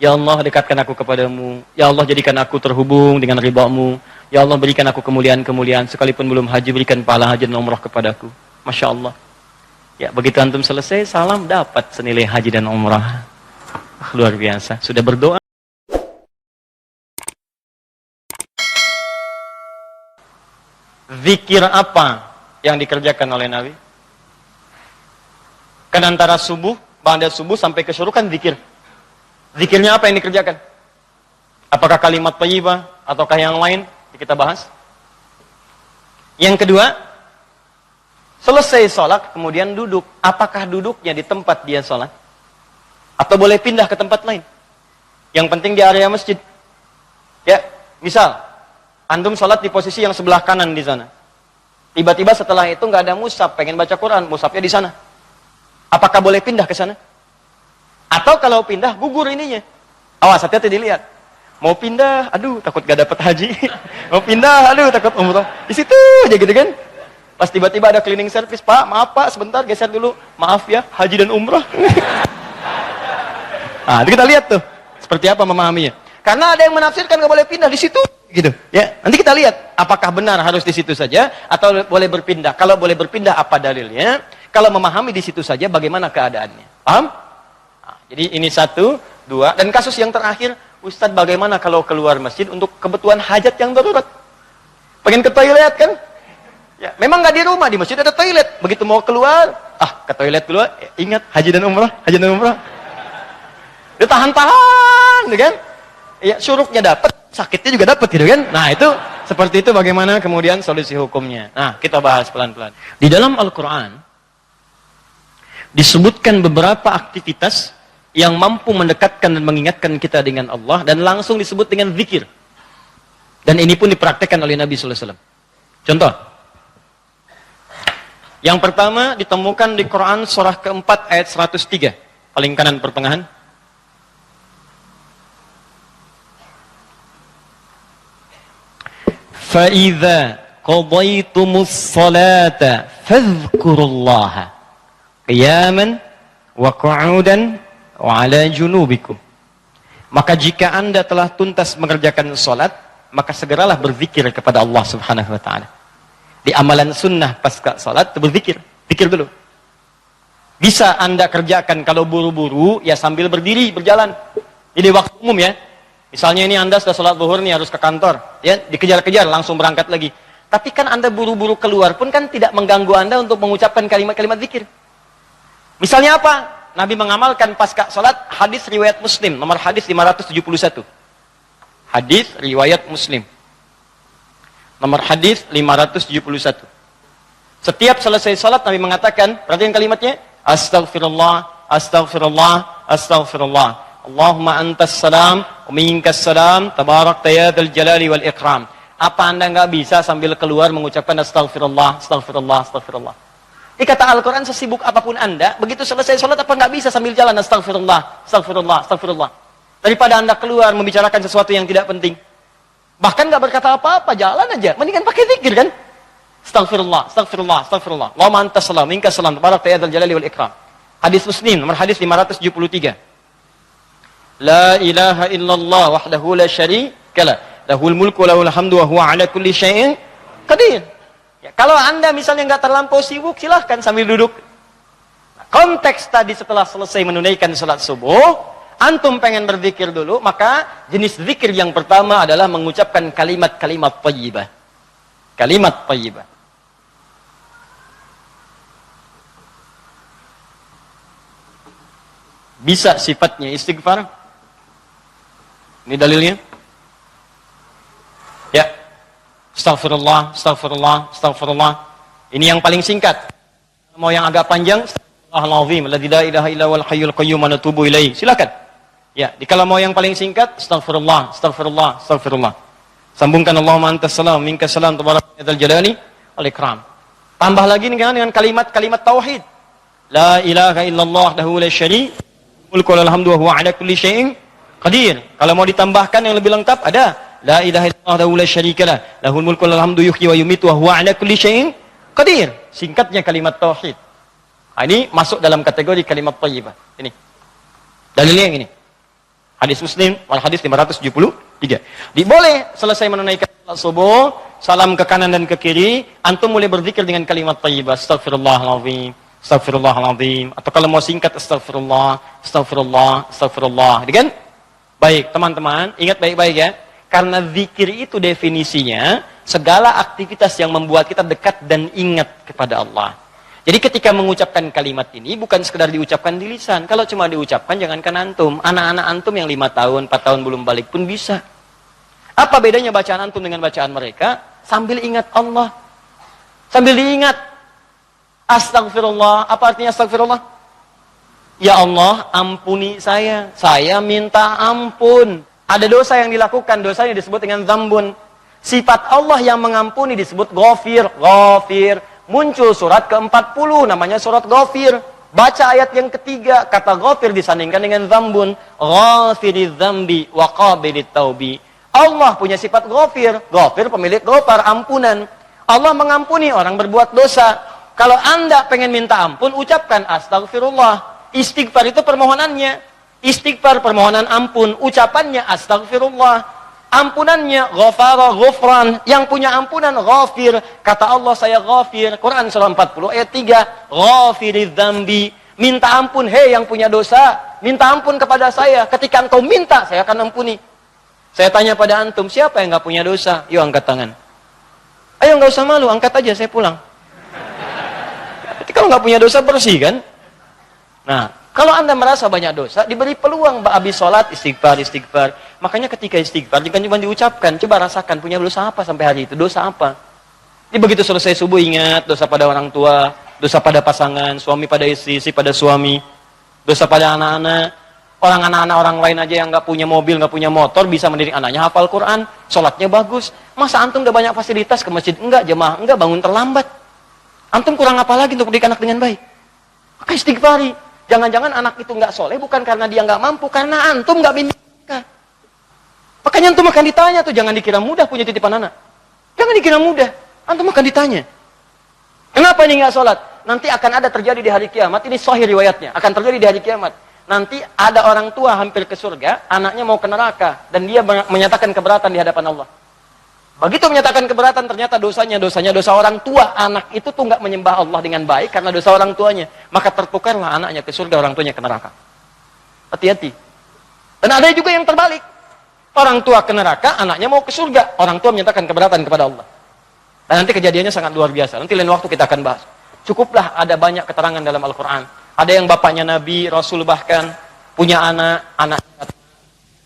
Ya Allah, dekatkan aku kepadamu. Ya Allah, jadikan aku terhubung dengan ridha-Mu. Ya Allah, berikan aku kemuliaan-kemuliaan. Sekalipun belum haji, berikan pahala haji dan umrah kepadaku. Masya Allah. Ya, begitu antum selesai, salam dapat senilai haji dan umrah. Luar biasa. Sudah berdoa. Zikir apa yang dikerjakan oleh Nabi? Kan antara subuh, ba'da subuh sampai ke syuruk kan zikir. Zikirnya apa yang dikerjakan? Apakah kalimat thayyibah ataukah yang lain? Kita bahas. Yang kedua, selesai sholat kemudian duduk. Apakah duduknya di tempat dia sholat? Atau boleh pindah ke tempat lain? Yang penting di area masjid. Ya, misal antum sholat di posisi yang sebelah kanan di sana. Tiba-tiba setelah itu nggak ada mushaf, pengen baca Quran, mushafnya di sana. Apakah boleh pindah ke sana? Atau kalau pindah, gugur ininya. Awas, hati-hati dilihat. Mau pindah, aduh takut gak dapat haji. Mau pindah, aduh takut umroh. Di situ aja gitu kan. Pas tiba-tiba ada cleaning service, Pak, maaf Pak, sebentar geser dulu. Maaf ya, haji dan umroh. Nah, kita lihat tuh seperti apa memahaminya. Karena ada yang menafsirkan gak boleh pindah di situ, gitu. Ya, nanti kita lihat apakah benar harus di situ saja atau boleh berpindah. Kalau boleh berpindah, apa dalilnya? Kalau memahami di situ saja, bagaimana keadaannya? Paham? Nah, jadi ini satu, dua, dan kasus yang terakhir, Ustadz bagaimana kalau keluar masjid untuk kebutuhan hajat yang darurat? Pengen ke toilet kan? Ya, memang nggak di rumah, di masjid ada toilet. Begitu mau keluar, ke toilet dulu. Ingat haji dan umrah, haji dan umrah. Dia tahan-tahan, kan? Ya, syuruknya dapat, sakitnya juga dapat, gitu kan? Nah itu seperti itu bagaimana kemudian solusi hukumnya. Nah kita bahas pelan-pelan. Di dalam Al-Quran disebutkan beberapa aktivitas yang mampu mendekatkan dan mengingatkan kita dengan Allah dan langsung disebut dengan zikir. Dan ini pun dipraktekkan oleh Nabi sallallahu alaihi wasallam. Contoh. Yang pertama ditemukan di Quran surah keempat ayat 103, paling kanan pertengahan. Fa idza qadaytumus salata fadhkurullaha qiyaman wa qu'udan wa ala junubikum. Maka jika Anda telah tuntas mengerjakan salat, maka segeralah berzikir kepada Allah Subhanahu wa taala. Di amalan sunnah pasca salat berzikir, zikir dulu. Bisa Anda kerjakan kalau buru-buru ya sambil berdiri, berjalan. Jadi waktu umum ya. Misalnya ini Anda sudah salat zuhur nih harus ke kantor, ya, dikejar-kejar langsung berangkat lagi. Tapi kan Anda buru-buru keluar pun kan tidak mengganggu Anda untuk mengucapkan kalimat-kalimat zikir. Misalnya apa? Nabi mengamalkan pasca salat hadis riwayat Muslim, nomor hadis 571. Hadis riwayat Muslim. Nomor hadis 571. Setiap selesai salat Nabi mengatakan, perhatikan kalimatnya, Astaghfirullah, Astaghfirullah, Astaghfirullah. Allahumma antas salam, wa minkas salam, tabarakta ya dzal jalali wal ikram. Apa Anda nggak bisa sambil keluar mengucapkan Astaghfirullah, Astaghfirullah, Astaghfirullah? Ini kata Al-Quran, sesibuk apapun Anda, begitu selesai sholat apa nggak bisa sambil jalan Astaghfirullah, Astaghfirullah, Astaghfirullah. Daripada Anda keluar membicarakan sesuatu yang tidak penting. Bahkan nggak berkata apa-apa, jalan aja. Mendingan pakai zikir kan? Astaghfirullah, Astaghfirullah, Astaghfirullah. Allahumma antas salam, minkas salam, tabarakta ya dzal jalali wal ikram. Hadis Muslim, nomor hadis 573. La ilaha illallah wahdahu la syarika lah. Lahul mulku wa lahul hamdu wa huwa ala kulli syai'in qadir. Ya, kalau Anda misalnya nggak terlampau sibuk, silahkan sambil duduk. Nah, konteks tadi setelah selesai menunaikan salat subuh, antum pengen berzikir dulu, maka jenis zikir yang pertama adalah mengucapkan kalimat-kalimat thayyibah. Kalimat thayyibah. Bisa sifatnya istighfar. Ini dalilnya. Ya. Astaghfirullah, Astaghfirullah, Astaghfirullah. Ini yang paling singkat. Mau yang agak panjang, Astaghfirullahaladzim, alladzi la ilaha illa huwal hayyul qayyum wa natubu ilaihi. Silakan. Ya, kalau mau yang paling singkat, Astaghfirullah, Astaghfirullah, Astaghfirullah. Sambungkan Allahumma antas salam, minkas salam, tabarakta ya dzal jalali wal ikram. Tambah lagi dengan kalimat-kalimat tauhid. La ilaha illallah wahdahu la syarika mulku wa lahul hamdu wa huwa ala kulli syai'in qadir. Kalau mau ditambahkan yang lebih lengkap ada la ilaha illallah wahdahu la syarika lah, lahul mulku wa lahul hamdu yuhyi wa yumiitu wa huwa ala kulli syai'in qadir. Singkatnya kalimat tauhid. Ini masuk dalam kategori kalimat thayyibah. Ini. Dalilnya yang ini. Hadis Muslim, hadis 573. Diboleh selesai menunaikan salat subuh, salam ke kanan dan ke kiri, antum mulai berzikir dengan kalimat thayyibah, astagfirullahaladzim, astagfirullahaladzim, atau kalau mau singkat astagfirullah, astagfirullah, astagfirullah. Kan? Baik, teman-teman, ingat baik-baik ya. Karena zikir itu definisinya segala aktivitas yang membuat kita dekat dan ingat kepada Allah. Jadi ketika mengucapkan kalimat ini bukan sekedar diucapkan di lisan. Kalau cuma diucapkan jangankan antum. Anak-anak antum yang 5 tahun, 4 tahun belum balik pun bisa. Apa bedanya bacaan antum dengan bacaan mereka? Sambil ingat Allah. Sambil diingat. Astagfirullah. Apa artinya astagfirullah? Ya Allah, ampuni saya. Saya minta ampun. Ada dosa yang dilakukan. Dosanya disebut dengan dzambun. Sifat Allah yang mengampuni disebut ghafir. Ghafir. Muncul surat ke-40 namanya surat Ghafir. Baca ayat yang ketiga, kata Ghafir disandingkan dengan dzambun. Ghafiriz dzambi wa qabilit taubi. Allah punya sifat Ghafir. Ghafir pemilik ghafar, ampunan. Allah mengampuni orang berbuat dosa. Kalau Anda pengen minta ampun, ucapkan astagfirullah. Istighfar itu permohonannya. Istighfar permohonan ampun, ucapannya astagfirullah. Ampunannya ghafara ghufran, yang punya ampunan ghafir. Kata Allah, saya ghafir. Quran surah 40 ayat 3. Ghafiriz dzambi, minta ampun, hei yang punya dosa, minta ampun kepada saya. Ketika engkau minta, saya akan ampuni. Saya tanya pada antum, siapa yang enggak punya dosa? Yuk angkat tangan. Ayo enggak usah malu, angkat aja, saya pulang. Kalau enggak punya dosa bersih kan? Nah, kalau Anda merasa banyak dosa, diberi peluang habis sholat, istighfar, istighfar. Makanya ketika istighfar, jangan cuma diucapkan. Coba rasakan, punya dosa apa sampai hari itu? Dosa apa? Jadi begitu selesai subuh, ingat dosa pada orang tua, dosa pada pasangan, suami pada istri, istri pada suami, dosa pada anak-anak. Anak-anak orang lain aja yang nggak punya mobil, nggak punya motor, bisa mendidik anaknya hafal Quran, sholatnya bagus. Masa antum nggak banyak fasilitas ke masjid? Enggak, jemaah, enggak, bangun terlambat. Antum kurang apa lagi untuk mendidik anak dengan baik? Maka istighfari. Jangan-jangan anak itu nggak soleh bukan karena dia nggak mampu, karena antum nggak bimbing mereka. Makanya antum akan ditanya tuh, jangan dikira mudah punya titipan anak. Jangan dikira mudah, antum akan ditanya. Kenapa ini nggak sholat? Nanti akan ada terjadi di hari kiamat, ini sahih riwayatnya, akan terjadi di hari kiamat. Nanti ada orang tua hampir ke surga, anaknya mau ke neraka, dan dia menyatakan keberatan di hadapan Allah. Begitu menyatakan keberatan, ternyata dosanya dosa orang tua. Anak itu tuh nggak menyembah Allah dengan baik karena dosa orang tuanya. Maka tertukarlah anaknya ke surga, orang tuanya ke neraka. Hati-hati. Dan ada juga yang terbalik. Orang tua ke neraka, anaknya mau ke surga. Orang tua menyatakan keberatan kepada Allah. Dan nanti kejadiannya sangat luar biasa. Nanti lain waktu kita akan bahas. Cukuplah ada banyak keterangan dalam Al-Quran. Ada yang bapaknya Nabi, Rasul bahkan, punya anaknya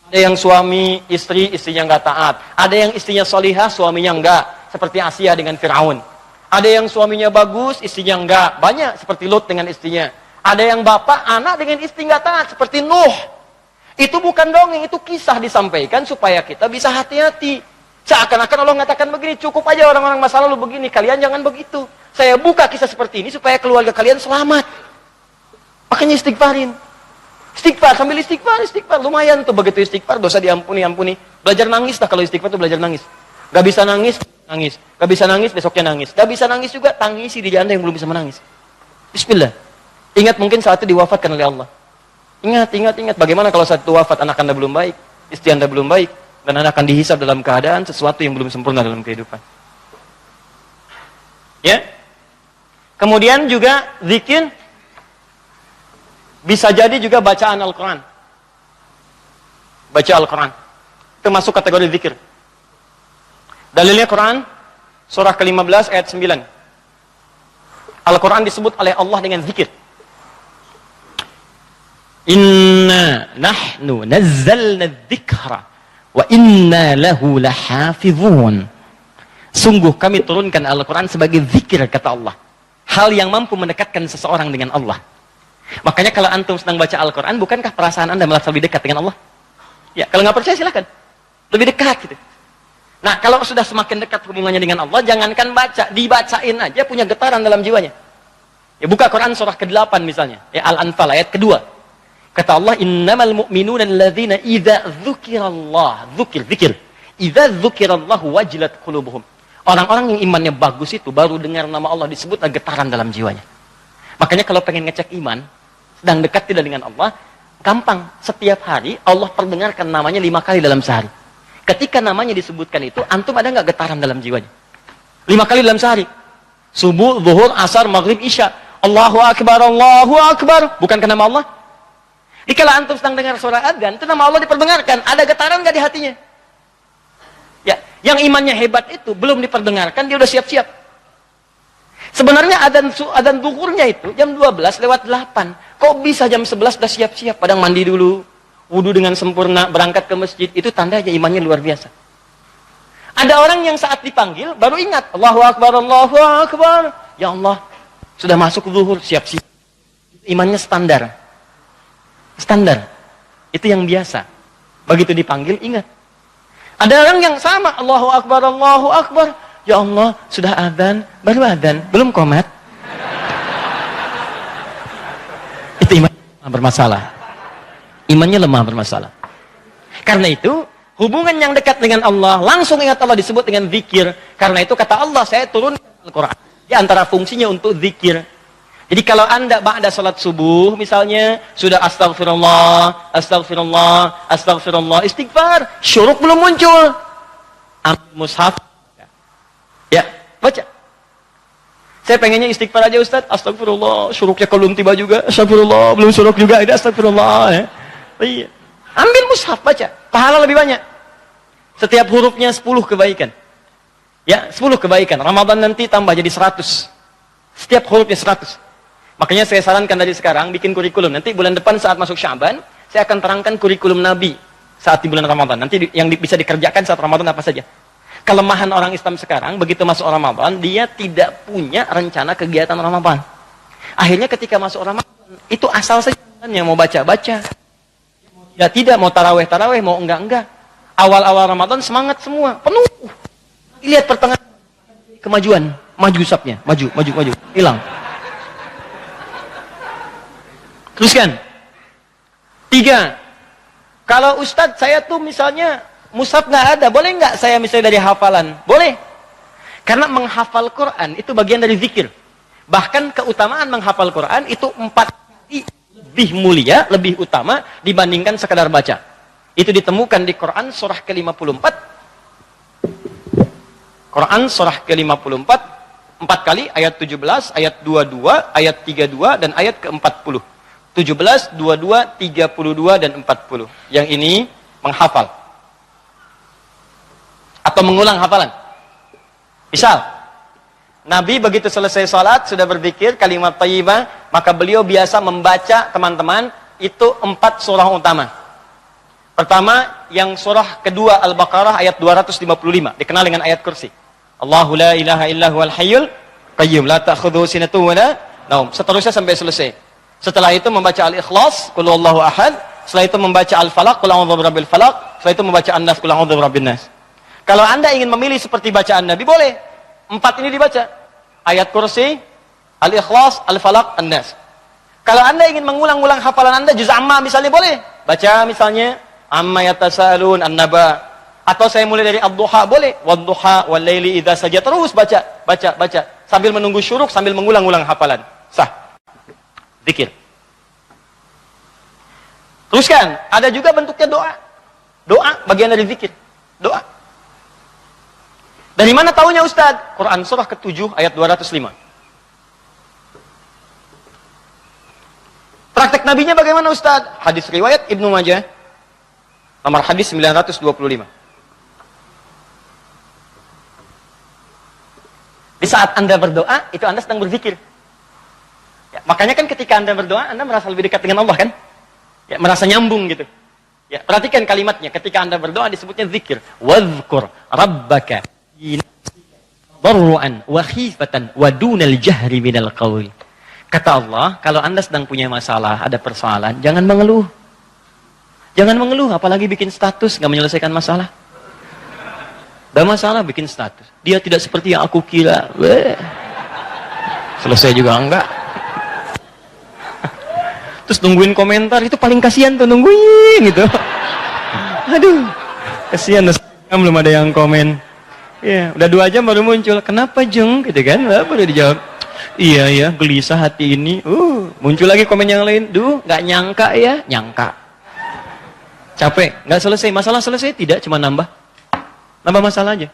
ada yang suami, istrinya nggak taat. Ada yang istrinya solihah, suaminya enggak. Seperti Asia dengan Fir'aun. Ada yang suaminya bagus, istrinya enggak. Banyak seperti Lut dengan istrinya. Ada yang bapak, anak dengan istri nggak taat. Seperti Nuh. Itu bukan dongeng, itu kisah disampaikan supaya kita bisa hati-hati. Seakan-akan Allah mengatakan begini, cukup aja orang-orang masa lalu begini. Kalian jangan begitu. Saya buka kisah seperti ini supaya keluarga kalian selamat. Makanya istighfarin. Istighfar, sambil istighfar, lumayan tuh begitu istighfar, dosa diampuni. Belajar nangis lah kalau istighfar tuh belajar nangis. Gak bisa nangis. Gak bisa nangis, besoknya nangis. Gak bisa nangis juga, tangisi diri Anda yang belum bisa menangis. Bismillah. Ingat mungkin saat itu diwafatkan oleh Allah. Ingat. Bagaimana kalau saat itu wafat, anak Anda belum baik, istri Anda belum baik, dan Anda akan dihisab dalam keadaan sesuatu yang belum sempurna dalam kehidupan. Ya. Kemudian juga zikir. Bisa jadi juga bacaan Al-Quran. Baca Al-Quran. Itu masuk kategori zikir. Dalilnya Quran, surah ke-15 ayat 9. Al-Quran disebut oleh Allah dengan zikir. Inna nahnu nazzalna dzikra wa inna lahu lahafizun. Sungguh kami turunkan Al-Quran sebagai zikir, kata Allah. Hal yang mampu mendekatkan seseorang dengan Allah. Makanya kalau antum sedang baca Al-Quran, bukankah perasaan Anda merasa lebih dekat dengan Allah? Ya, kalau nggak percaya silakan. Lebih dekat gitu. Nah, kalau sudah semakin dekat hubungannya dengan Allah, jangankan baca, dibacain aja punya getaran dalam jiwanya. Ya, buka Quran surah ke-8 misalnya. Ya, Al-Anfal ayat kedua. Kata Allah, innamal mu'minuna alladzina idza dzukirallah, zikir. Idza dzukirallahu wajilat qulubuhum. Orang-orang yang imannya bagus itu baru dengar nama Allah disebut getaran dalam jiwanya. Makanya kalau pengen ngecek iman, sedang dekat tidak dengan Allah, Gampang. Setiap hari Allah perdengarkan namanya 5 kali dalam sehari. Ketika namanya disebutkan itu, antum ada nggak getaran dalam jiwanya? 5 kali dalam sehari. Subuh, zuhur, asar, maghrib, isya. Allahu Akbar, Allahu Akbar. Bukankah nama Allah? Dikala antum sedang dengar suara adzan, itu nama Allah diperdengarkan. Ada getaran nggak di hatinya? Ya, yang imannya hebat itu belum diperdengarkan, dia udah siap-siap. Sebenarnya adzan zuhurnya itu jam 12 lewat 8. Kok bisa jam 11 udah siap-siap? Padahal mandi dulu, wudu dengan sempurna, berangkat ke masjid. Itu tandanya imannya luar biasa. Ada orang yang saat dipanggil baru ingat, Allahu Akbar, Allahu Akbar. Ya Allah, sudah masuk zuhur, siap-siap. Imannya standar. Standar. Itu yang biasa. Begitu dipanggil, ingat. Ada orang yang sama, Allahu Akbar, Allahu Akbar. Ya Allah, sudah adzan, baru adzan, belum qomat. Itu iman bermasalah. Imannya lemah bermasalah. Karena itu, hubungan yang dekat dengan Allah, langsung ingat Allah disebut dengan zikir. Karena itu kata Allah, saya turunkan Al-Quran. Di antara fungsinya untuk zikir. Jadi kalau anda ba'da salat subuh, misalnya, sudah astagfirullah, astagfirullah, astagfirullah, istighfar, syuruk belum muncul. Ambil mushaf. Ya, baca. Saya pengennya istighfar aja Ustaz, astagfirullah, syuruknya belum tiba juga, astagfirullah, belum syuruk juga, ada astagfirullah. Ya. Iya. Ambil mushaf, baca. Pahala lebih banyak. Setiap hurufnya 10 kebaikan. Ya, 10 kebaikan. Ramadan nanti tambah jadi 100. Setiap hurufnya 100. Makanya saya sarankan dari sekarang bikin kurikulum. Nanti bulan depan saat masuk Sya'ban, saya akan terangkan kurikulum Nabi saat di bulan Ramadan. Nanti yang bisa dikerjakan saat Ramadan apa saja. Kelemahan orang Islam sekarang, begitu masuk Ramadan, dia tidak punya rencana kegiatan Ramadan. Akhirnya ketika masuk Ramadan, itu asal saja yang mau baca-baca. Ya tidak, mau taraweh-taraweh, mau enggak-enggak. Awal-awal Ramadan semangat semua, penuh. Lihat pertengahan, kemajuan, maju usapnya, maju, hilang. Teruskan. 3. Kalau Ustadz saya tuh misalnya mushaf nggak ada, boleh nggak saya misalnya dari hafalan? Boleh. Karena menghafal Quran itu bagian dari zikir. Bahkan keutamaan menghafal Quran itu 4 kali lebih mulia, lebih utama dibandingkan sekadar baca. Itu ditemukan di Quran surah ke-54. Quran surah ke-54 4 kali ayat 17, ayat 22, ayat 32 dan ayat ke-40. 17, 22, 32 dan 40. Yang ini menghafal atau mengulang hafalan. Misal, Nabi begitu selesai salat sudah berzikir kalimat thayyibah, maka beliau biasa membaca teman-teman itu 4 surah utama. Pertama, yang surah kedua Al-Baqarah ayat 255, dikenal dengan ayat kursi. Allahu la ilaha illa huwal hayyul qayyum la ta'khudhuhu sinatun wa la naum. Seterusnya sampai selesai. Setelah itu membaca Al-Ikhlas, Qul huwallahu ahad. Setelah itu membaca Al-Falaq, Qul a'udzu birabbil falaq. Setelah itu membaca An-Nas, Qul a'udzu birabbin nas. Kalau Anda ingin memilih seperti bacaan Nabi, boleh. 4 ini dibaca. Ayat kursi, Al-Ikhlas, Al-Falaq, An-Nas. Kalau Anda ingin mengulang-ulang hafalan Anda, juz amma misalnya boleh. Baca misalnya, Amma yatasaalun an-naba. Atau saya mulai dari ad-duha, boleh. Wad-duha wal-laili idza saja. Terus baca. Sambil menunggu syuruk, sambil mengulang-ulang hafalan. Sah. Zikir. Teruskan, ada juga bentuknya doa. Doa bagian dari zikir. Doa. Dari mana taunya Ustaz? Quran surah ke-7 ayat 205. Praktek nabinya bagaimana Ustaz? Hadis riwayat Ibnu Majah. Nomor hadis 925. Di saat Anda berdoa, itu Anda sedang berzikir. Ya, makanya kan ketika Anda berdoa, Anda merasa lebih dekat dengan Allah kan? Ya, merasa nyambung gitu. Ya, perhatikan kalimatnya. Ketika Anda berdoa disebutnya zikir. Wadhkur rabbaka darru'an wa khifatan wa dunal jahri minal qawl. Kata Allah, kalau Anda sedang punya masalah, ada persoalan, jangan mengeluh. Jangan mengeluh, apalagi bikin status, nggak menyelesaikan masalah. Ada masalah, bikin status. Dia tidak seperti yang aku kira. Selesai juga enggak. Terus nungguin komentar, itu paling kasihan tuh, nungguin gitu. Aduh, kasihan, belum ada yang komen. Ya, udah 2 jam baru muncul. Kenapa Jeng? Gitu kan, baru dijawab. Iya ya, gelisah hati ini. Muncul lagi komen yang lain. Duh, nggak nyangka ya, nyangka. Capek, nggak selesai. Masalah selesai tidak, cuma nambah masalah aja.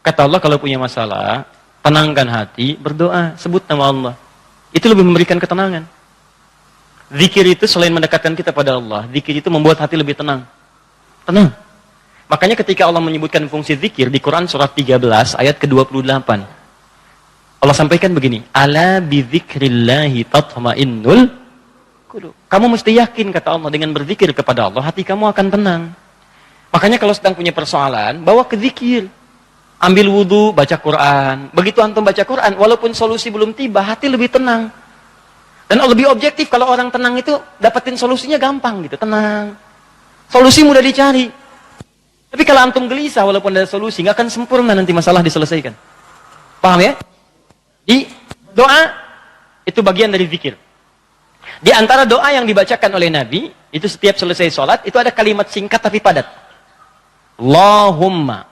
Kata Allah kalau punya masalah, tenangkan hati, berdoa, sebut nama Allah. Itu lebih memberikan ketenangan. Zikir itu selain mendekatkan kita pada Allah, zikir itu membuat hati lebih tenang. Tenang. Makanya ketika Allah menyebutkan fungsi zikir di Quran surat 13 ayat ke-28. Allah sampaikan begini, ala bidzikrillahi tatma'innul qulub. Kamu mesti yakin, kata Allah, dengan berzikir kepada Allah, hati kamu akan tenang. Makanya kalau sedang punya persoalan, bawa ke zikir. Ambil wudu, baca Quran. Begitu antum baca Quran, walaupun solusi belum tiba, hati lebih tenang. Dan lebih objektif, kalau orang tenang itu, dapetin solusinya gampang gitu, tenang. Solusi mudah dicari. Tapi kalau antum gelisah, walaupun ada solusi, nggak akan sempurna nanti masalah diselesaikan. Paham ya? Di doa, itu bagian dari zikir. Di antara doa yang dibacakan oleh Nabi, itu setiap selesai sholat, itu ada kalimat singkat tapi padat. Allahumma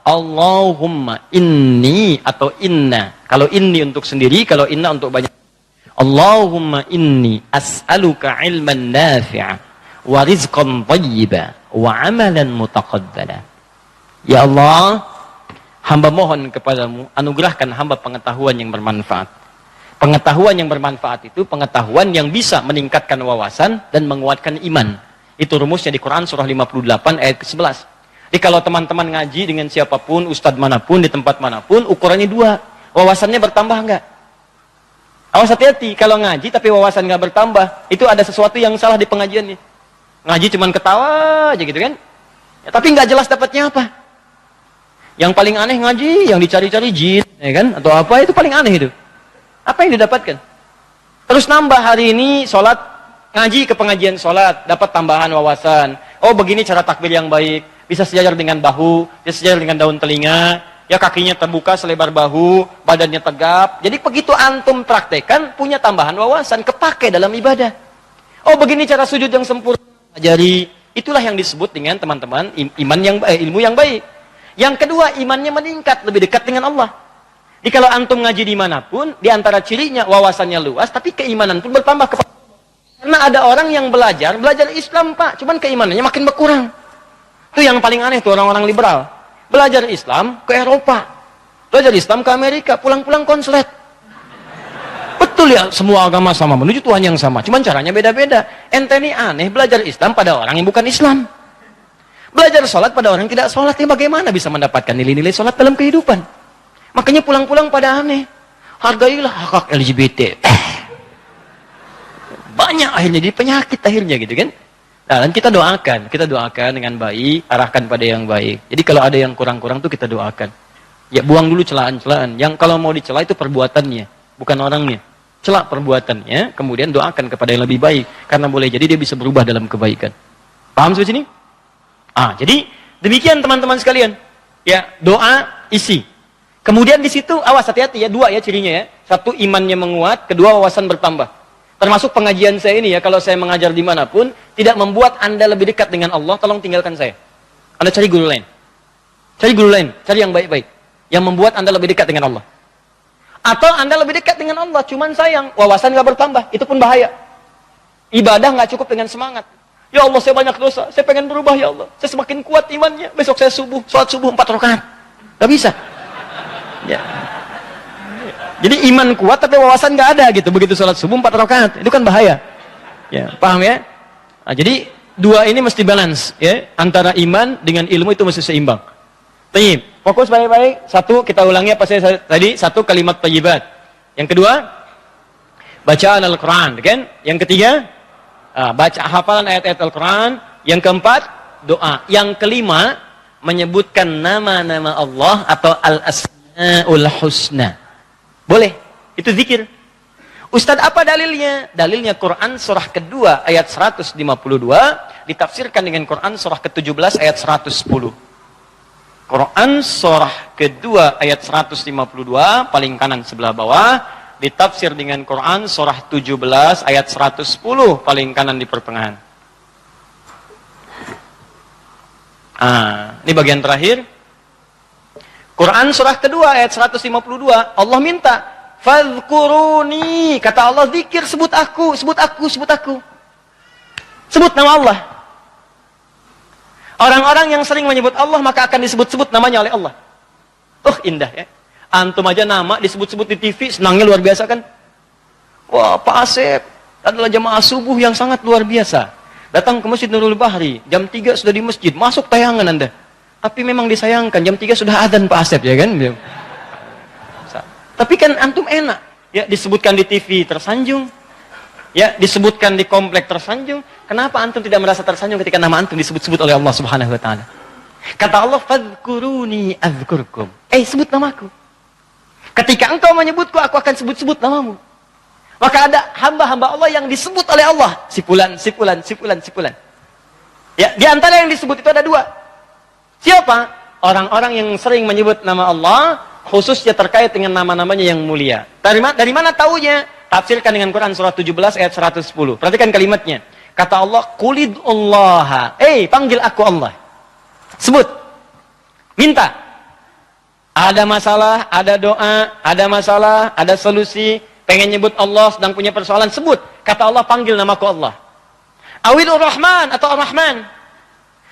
inni atau inna. Kalau inni untuk sendiri, kalau inna untuk banyak. Allahumma inni as'aluka ilman nafi'a wa rizqan thayyiba wa amalan mutaqabbala. Ya Allah, hamba mohon kepadamu, anugerahkan hamba pengetahuan yang bermanfaat. Pengetahuan yang bermanfaat itu pengetahuan yang bisa meningkatkan wawasan dan menguatkan iman. Itu rumusnya di Quran surah 58 ayat ke-11. Jadi kalau teman-teman ngaji dengan siapapun, ustadz manapun, di tempat manapun, ukurannya dua. Wawasannya bertambah enggak? Awas hati-hati, kalau ngaji tapi wawasan enggak bertambah, itu ada sesuatu yang salah di pengajiannya. Ngaji cuman ketawa aja gitu kan. Ya, tapi enggak jelas dapatnya apa. Yang paling aneh ngaji, yang dicari-cari jin, ya kan? Atau apa, itu paling aneh itu. Apa yang didapatkan? Terus nambah hari ini sholat, ngaji ke pengajian sholat, dapat tambahan wawasan. Oh begini cara takbir yang baik, bisa sejajar dengan bahu, bisa sejajar dengan daun telinga, ya kakinya terbuka selebar bahu, badannya tegap. Jadi begitu antum praktekan, punya tambahan wawasan, kepake dalam ibadah. Oh begini cara sujud yang sempurna, ajari. Itulah yang disebut dengan teman-teman iman yang ilmu yang baik. Yang kedua, imannya meningkat, lebih dekat dengan Allah. Jadi kalau antum ngaji dimanapun, di antara cirinya wawasannya luas, tapi keimanan pun bertambah. Karena ada orang yang belajar Islam Pak, cuman keimanannya makin berkurang. Itu yang paling aneh tuh orang-orang liberal. Belajar Islam ke Eropa, belajar Islam ke Amerika, pulang-pulang konslet. Betul ya, semua agama sama, menuju Tuhan yang sama, cuman caranya beda-beda. Ente ini aneh, belajar Islam pada orang yang bukan Islam. Belajar sholat pada orang yang tidak sholat, ya bagaimana bisa mendapatkan nilai-nilai sholat dalam kehidupan? Makanya pulang-pulang pada aneh. Hargailah hak LGBT. Banyak akhirnya, jadi penyakit akhirnya gitu kan. Nah, dan kita doakan dengan baik, arahkan pada yang baik. Jadi kalau ada yang kurang-kurang tuh kita doakan. Ya buang dulu celaan-celaan. Yang kalau mau dicela itu perbuatannya, bukan orangnya. Celak perbuatannya, kemudian doakan kepada yang lebih baik. Karena boleh jadi dia bisa berubah dalam kebaikan. Paham sampai sini? Jadi demikian teman-teman sekalian. Ya, doa isi. Kemudian di situ awas hati-hati ya, dua ya cirinya ya. Satu, imannya menguat, kedua wawasan bertambah. Termasuk pengajian saya ini ya, kalau saya mengajar dimanapun, tidak membuat Anda lebih dekat dengan Allah, tolong tinggalkan saya. Anda cari guru lain. Cari guru lain, cari yang baik-baik. Yang membuat Anda lebih dekat dengan Allah. Atau Anda lebih dekat dengan Allah, cuman sayang, wawasan gak bertambah, itu pun bahaya. Ibadah gak cukup dengan semangat. Ya Allah, saya banyak dosa, saya pengen berubah ya Allah. Saya semakin kuat imannya, besok saya sholat subuh 4 rakaat. Gak bisa. Ya. Jadi iman kuat tapi wawasan nggak ada gitu. Begitu sholat subuh 4 rakaat, itu kan bahaya. Ya, paham ya? Nah, jadi dua ini mesti balance ya, antara iman dengan ilmu itu mesti seimbang. Tayyib. Fokus baik-baik. Satu, kita ulangi apa saya tadi, satu kalimat thayyibat. Yang kedua, bacaan Al-Qur'an, kan? Yang ketiga, baca hafalan ayat-ayat Al-Quran. Yang keempat, doa. Yang kelima, menyebutkan nama-nama Allah atau Al-Asma'ul Husna. Boleh, itu zikir. Ustadz, apa dalilnya? Dalilnya Quran surah kedua ayat 152 ditafsirkan dengan Quran surah ke-17 ayat 110. Quran surah kedua ayat 152 paling kanan sebelah bawah ditafsir dengan Quran surah 17 ayat 110 paling kanan di pertengahan. Ini bagian terakhir. Quran surah kedua ayat 152, Allah minta Fadhkuruni. Kata Allah, zikir, sebut aku, sebut aku, sebut aku. Sebut nama Allah. Orang-orang yang sering menyebut Allah, maka akan disebut-sebut namanya oleh Allah. Indah ya. Antum aja nama disebut-sebut di TV, senangnya luar biasa kan? Wah, Pak Asep adalah jamaah subuh yang sangat luar biasa. Datang ke Masjid Nurul Bahri, jam 3 sudah di masjid, masuk tayangan Anda. Tapi memang disayangkan, jam 3 sudah adzan Pak Asep, ya kan? Tapi kan antum enak, ya disebutkan di TV tersanjung, ya disebutkan di komplek tersanjung. Kenapa antum tidak merasa tersanjung ketika nama antum disebut-sebut oleh Allah Subhanahu wa taala? Kata Allah, "Fadhkuruni adzkurkum." Sebut namaku. Ketika engkau menyebutku, aku akan sebut-sebut namamu. Maka ada hamba-hamba Allah yang disebut oleh Allah. Si fulan, si fulan, si fulan, si fulan. Ya, di antara yang disebut itu ada 2. Siapa? Orang-orang yang sering menyebut nama Allah, khususnya terkait dengan nama-namanya yang mulia. Dari mana taunya? Tafsirkan dengan Quran surah 17 ayat 110. Perhatikan kalimatnya. Kata Allah, "Qulidullaha." Panggil aku Allah. Sebut. Minta. Ada masalah, ada doa, ada masalah, ada solusi. Pengen nyebut Allah, sedang punya persoalan, sebut. Kata Allah, panggil namaku Allah. Awilur Rahman atau Ar-Rahman.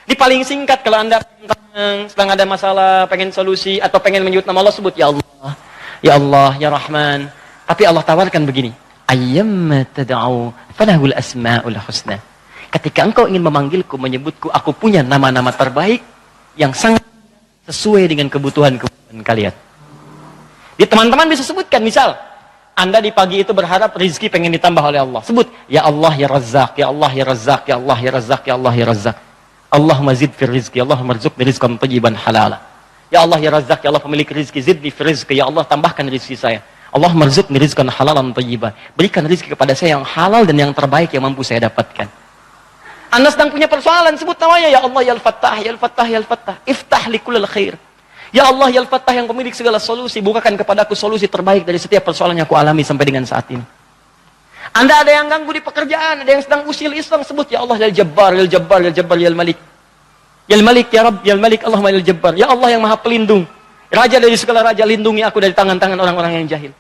Di paling singkat, kalau Anda sedang ada masalah, pengen solusi, atau pengen menyebut nama Allah, sebut Ya Allah, Ya Allah, Ya Rahman. Tapi Allah tawarkan begini, ayyamma tad'u falahul asma'ul husna. Ketika engkau ingin memanggilku, menyebutku, aku punya nama-nama terbaik yang sangat sesuai dengan kebutuhan kalian. Di teman-teman bisa sebutkan, misal Anda di pagi itu berharap rezeki pengen ditambah oleh Allah. Sebut, Ya Allah, Ya Razzaq, Ya Allah, Ya Razzaq, Ya Allah, Ya Razzaq, Ya Allah, Ya Razzaq. Allahumma zid fi rizqi, Allahumma rzuqni rizqan thayyiban halala. Ya Allah, Ya Razzaq, Ya Allah pemilik rezeki, zidni fi rizqi, Ya Allah tambahkan rezeki saya. Allahumma rzuqni rizqan halalan thayyiban. Berikan rezeki kepada saya yang halal dan yang terbaik yang mampu saya dapatkan. Anda sedang punya persoalan, sebut namanya, Ya Allah, Ya Al-Fattah, Ya Al-Fattah, Ya Al-Fattah. Iftah li kullil khair. Ya Allah, Ya Al-Fattah yang pemilik segala solusi, bukakan kepadaku solusi terbaik dari setiap persoalan yang aku alami sampai dengan saat ini. Anda ada yang ganggu di pekerjaan, ada yang sedang usil iseng, sebut Ya Allah, Ya Jabbar, Ya Jabbar, Ya Jabbar, Ya Malik. Ya Malik, Ya Rabb, Ya Malik, Allahumma Ya Jabbar. Ya Allah yang Maha Pelindung, Raja dari segala raja, lindungi aku dari tangan-tangan orang-orang yang jahil.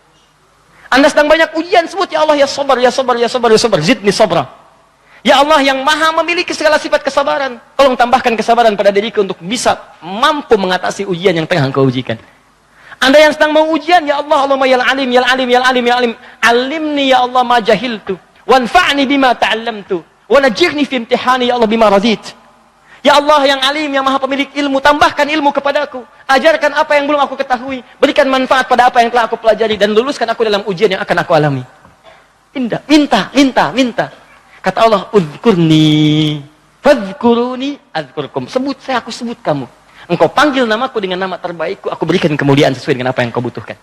Anda sedang banyak ujian, sebut Ya Allah, Ya Sabar, Ya Sabar, Ya Sabar, Ya Sabar, zidni sabra. Ya Allah yang Maha memiliki segala sifat kesabaran, tolong tambahkan kesabaran pada diriku untuk bisa mampu mengatasi ujian yang tengah engkau ujikan. Anda yang sedang mau ujian, Ya Allah, Allahumma Ya Alim, Ya Alim, Ya Alim, Ya Alim. Alimni Ya Allah ma jahiltu, wanfa'ni bima ta'allamtu, wa najihni fi imtihani Ya Allah bima radit. Ya Allah yang Alim, yang Maha pemilik ilmu, tambahkan ilmu kepadaku. Ajarkan apa yang belum aku ketahui, berikan manfaat pada apa yang telah aku pelajari, dan luluskan aku dalam ujian yang akan aku alami. Minta, minta, minta. Kata Allah, "Udhkurni, fadhkuruni, adzkurkum." Sebut saya, aku sebut kamu. Engkau panggil namaku dengan nama terbaikku, aku berikan kemuliaan sesuai dengan apa yang kau butuhkan.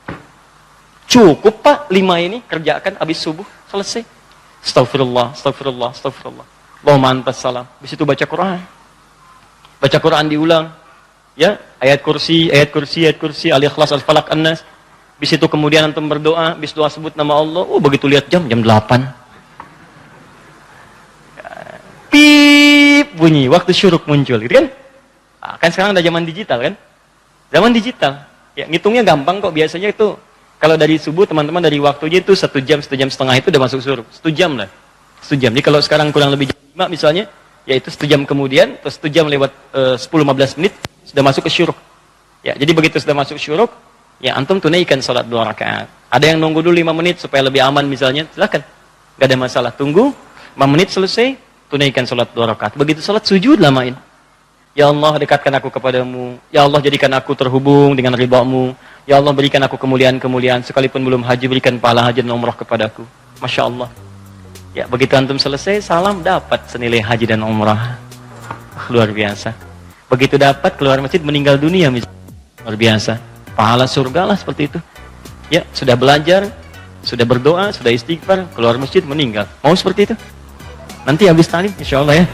Cukup Pak, 5 ini kerjakan habis subuh, selesai. Astaghfirullah, astaghfirullah, astaghfirullah. Allahumma antas salam. Habis itu baca Quran. Baca Quran diulang. Ya, ayat kursi, ayat kursi, ayat kursi, Al-Ikhlas, Al-Falaq, An-Nas. Habis itu kemudian antum berdoa, habis doa sebut nama Allah. Begitu lihat jam 8. Pip bunyi, waktu syuruk muncul, gitu kan? Kan sekarang ada zaman digital kan? Zaman digital. Ya, ngitungnya gampang kok, biasanya itu kalau dari subuh teman-teman dari waktunya itu 1 jam, 1 jam setengah itu udah masuk syuruk. 1 jam lah. 1 jam. Jadi kalau sekarang kurang lebih jam 5 misalnya, ya itu 1 jam kemudian, terus 1 jam lewat 10-15 menit sudah masuk ke syuruk. Ya, jadi begitu sudah masuk syuruk, ya antum tunaikan salat 2 rakaat. Ada yang nunggu dulu 5 menit supaya lebih aman misalnya, silakan. Gak ada masalah. Tunggu 5 menit selesai, tunaikan salat 2 rakaat. Begitu salat sujud lamain. Ya Allah, dekatkan aku kepadamu. Ya Allah, jadikan aku terhubung dengan ridha-Mu. Ya Allah, berikan aku kemuliaan-kemuliaan. Sekalipun belum haji, berikan pahala haji dan umrah kepadaku. Masya Allah. Ya, begitu antum selesai, salam dapat senilai haji dan umrah. Luar biasa. Begitu dapat, keluar masjid meninggal dunia. Luar biasa. Pahala surga lah seperti itu. Ya, sudah belajar, sudah berdoa, sudah istighfar, keluar masjid meninggal. Mau seperti itu? Nanti habis tadi, insya Allah ya.